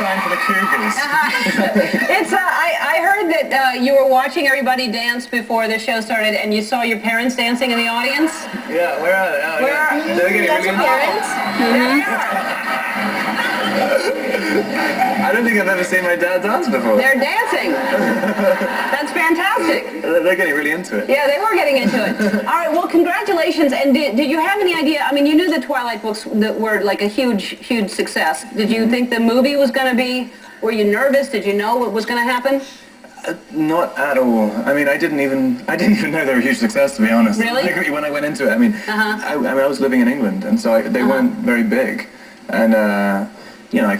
time for the Cougars. I heard that you were watching everybody dance before the show started, and you saw your parents dancing in the audience. Yeah, where are they? Oh, Where are They're getting that's really your parents? I don't think I've ever seen my dad dance before. They're dancing. That's fantastic. They're getting really into it. Yeah, they were getting into it. All right, well, congratulations. And did you have any idea? I mean, you knew the Twilight books that were like a huge success. Did you think the movie was going to be? Were you nervous? Did you know what was going to happen? Not at all. I mean, I didn't even know they were a huge success, to be honest. Really? Like, when I went into it, I mean, I was living in England, and so they weren't very big. And you know, I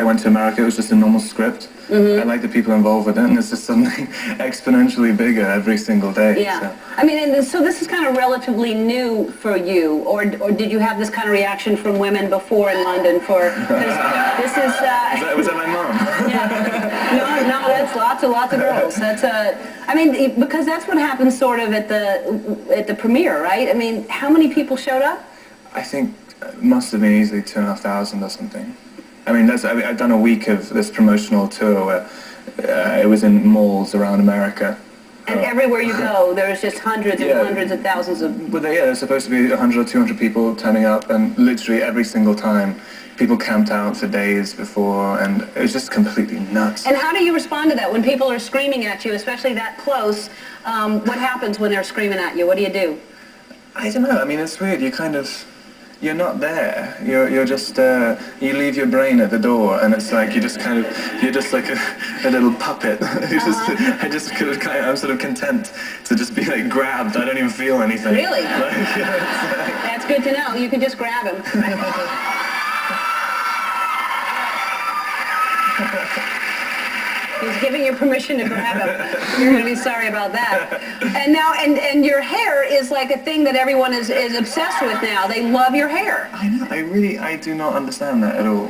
went to America. It was just a normal script. I like the people involved with it, and it's just suddenly exponentially bigger every single day. Yeah. So. I mean, and so this is kind of relatively new for you, or did you have this kind of reaction from women before in London? This is. Was that my mom? Yeah. No, that's lots of girls. That's I mean, because that's what happens sort of at the premiere, right? I mean, how many people showed up? I think it must have been easily 2,500 or something. I mean, I've done a week of this promotional tour where it was in malls around America. And everywhere you go, there's just hundreds and hundreds of thousands of... Well, there's supposed to be 100 or 200 people turning up, and literally every single time, people camped out for days before, and it was just completely nuts. And how do you respond to that when people are screaming at you, especially that close? What happens when they're screaming at you? What do you do? I don't know. I mean, it's weird. You're not there. You're just, you leave your brain at the door, and it's like you're just like a little puppet. I'm sort of content to just be like grabbed. I don't even feel anything. Really? That's good to know. You can just grab him. He's giving you permission to grab him. You're going to be sorry about that. And now, and your hair is like a thing that everyone is obsessed with now. They love your hair. I know. I do not understand that at all.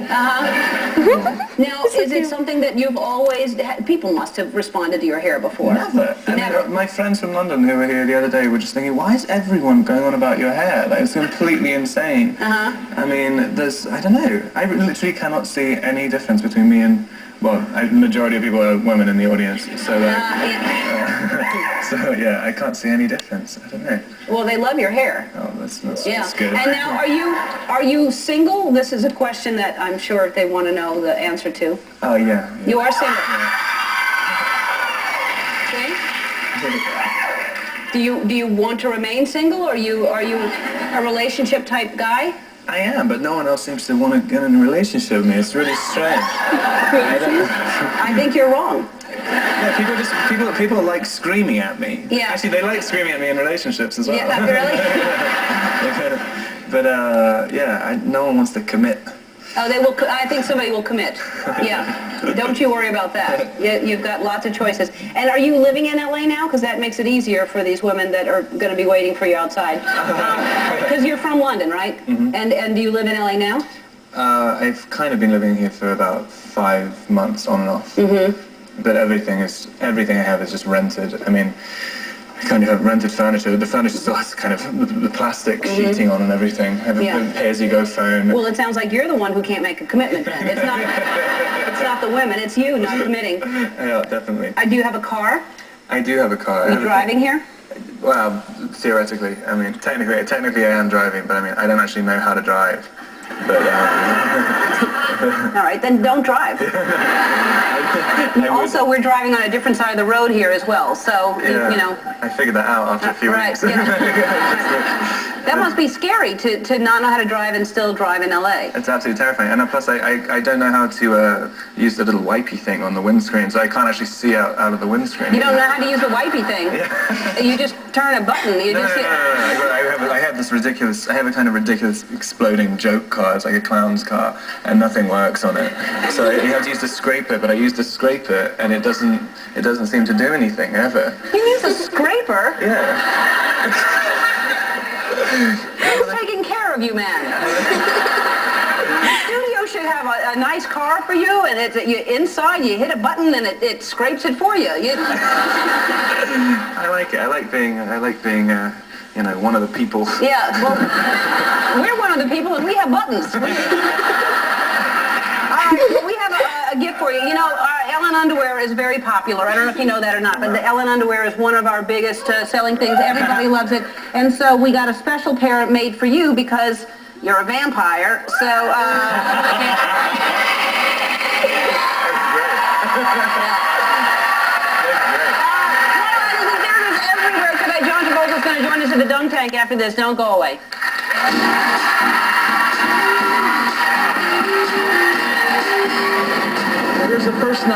Now, is it something that you've always had? People must have responded to your hair before. Never. Never. My friends from London who were here the other day were just thinking, why is everyone going on about your hair? Like, it's completely insane. I mean, I don't know. I literally cannot see any difference between me and... Well, the majority of people are women in the audience, so so yeah, I can't see any difference. I don't know. Well, they love your hair. Oh, that's good. And now, are you single? This is a question that I'm sure they want to know the answer to. Oh yeah. You are single. Okay. Do you want to remain single, or are you a relationship type guy? I am, but no one else seems to want to get in a relationship with me. It's really strange. I think you're wrong. Yeah, people like screaming at me. Yeah. Actually, they like screaming at me in relationships as well. Yeah, really? But no one wants to commit. Oh, they will. I think somebody will commit. Yeah. Don't you worry about that. You've got lots of choices. And are you living in LA now? Because that makes it easier for these women that are going to be waiting for you outside. Because you're from London, right? And do you live in LA now? I've kind of been living here for about 5 months on and off. But everything I have is just rented. I mean, I kind of have rented furniture. The furniture still has kind of the plastic sheeting on and everything. I have a pay-as-you-go phone. Well, it sounds like you're the one who can't make a commitment then. It's not the women, it's you not committing. Yeah, definitely. Do you have a car? I do have a car. Are you driving here? Well, theoretically. I mean, technically I am driving, but I mean, I don't actually know how to drive. But, all right, then don't drive. Also, we're driving on a different side of the road here as well, so, you know. I figured that out after a few weeks. Yeah. That must be scary to not know how to drive and still drive in LA. It's absolutely terrifying. And plus, I don't know how to use the little wipey thing on the windscreen, so I can't actually see out of the windscreen. You don't know how to use the wipey thing? Yeah. You just turn a button. No. I have this ridiculous, I have a kind of ridiculous exploding joke car. It's like a clown's car, and nothing works on it. So you have to use the scraper, but I use the scraper, and it doesn't seem to do anything ever. You use a scraper? Yeah. Who's taking care of you, man? The studio should have a nice car for you, and inside you hit a button and it scrapes it for you. I like it. I like being one of the people. Yeah, well, we're one of the people, and we have buttons. All right, well, we have a gift for you. You know, Ellen underwear is very popular. I don't know if you know that or not, but the Ellen underwear is one of our biggest selling things. Everybody loves it. And so we got a special pair made for you because you're a vampire. So, everywhere. Today, John Travolta's going to join us in the dunk tank after this. Don't go away. There's a person